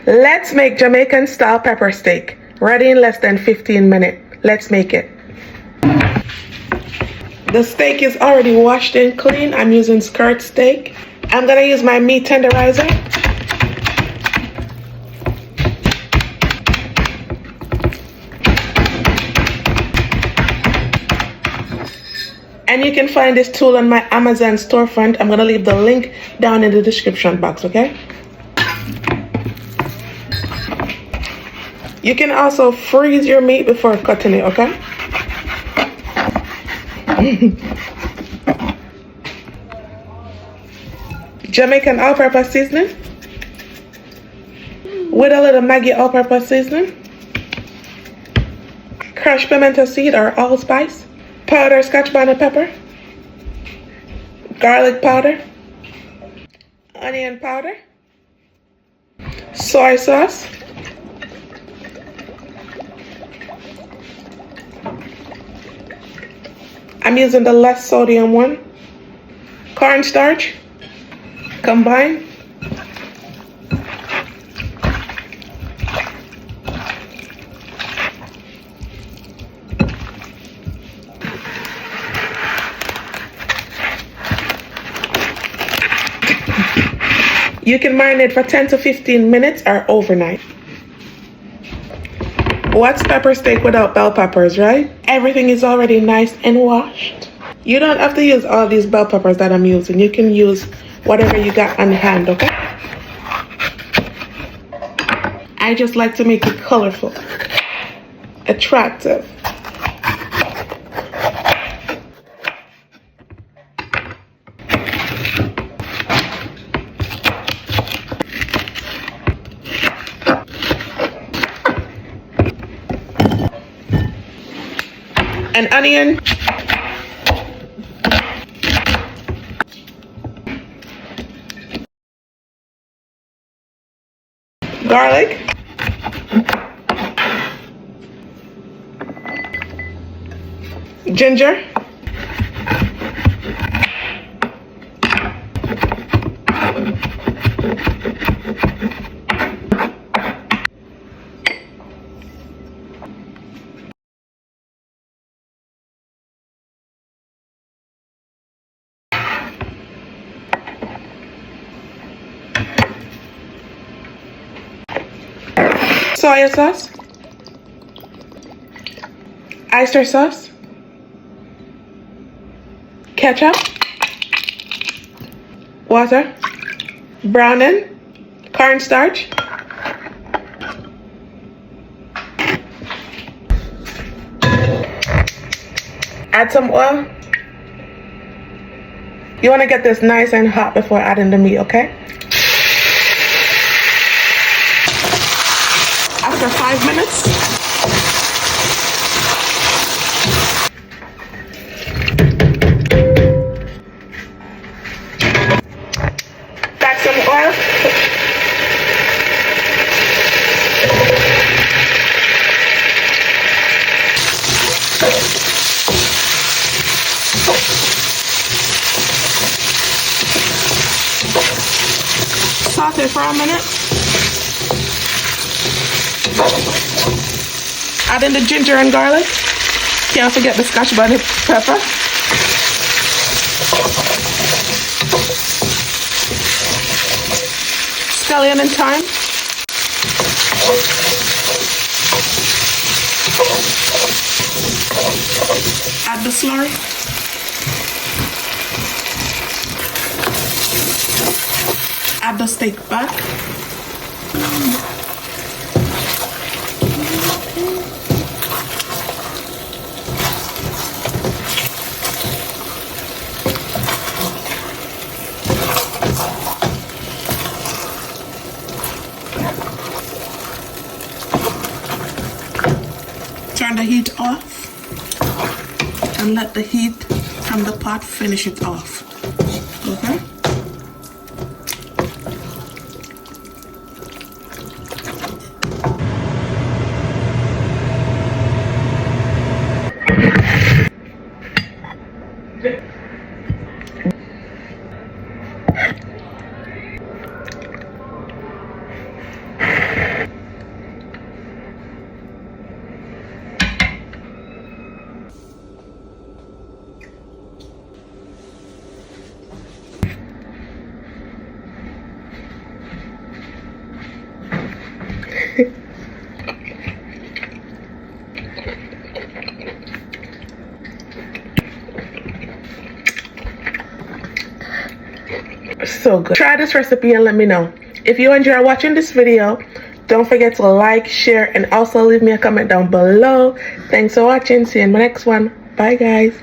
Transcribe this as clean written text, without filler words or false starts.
Let's make Jamaican style pepper steak. Ready in less than 15 minutes. Let's make it. The steak is already washed and clean. I'm using skirt steak. I'm gonna use my meat tenderizer. And you can find this tool on my Amazon storefront. I'm gonna leave the link down in the description box, okay? You can also freeze your meat before cutting it, okay? Jamaican all-purpose seasoning with a little Maggie all-purpose seasoning, crushed pimento seed or allspice, powder Scotch bonnet pepper, garlic powder, onion powder, soy sauce, I'm using the less sodium one, cornstarch, combine, you can marinate for 10 to 15 minutes or overnight. What's pepper steak without bell peppers, right? Everything is already nice and washed. You don't have to use all these bell peppers that I'm using. You can use whatever you got on hand, okay? I just like to make it colorful, attractive. An onion, garlic, ginger, soy sauce, oyster sauce, ketchup, water, browning, cornstarch, add some oil. You want to get this nice and hot before adding the meat, okay? After 5 minutes, add some oil. Saute for a minute. Add in the ginger and garlic. Can't forget the Scotch bonnet pepper. Scallion and thyme. Add the slurry. Add the steak back. Turn the heat off and let the heat from the pot finish it off. Okay? so good. Try this recipe and let me know. If you enjoy watching this video, don't forget to like, share, and also leave me a comment down below. Thanks for watching. See you in my next one. Bye, guys.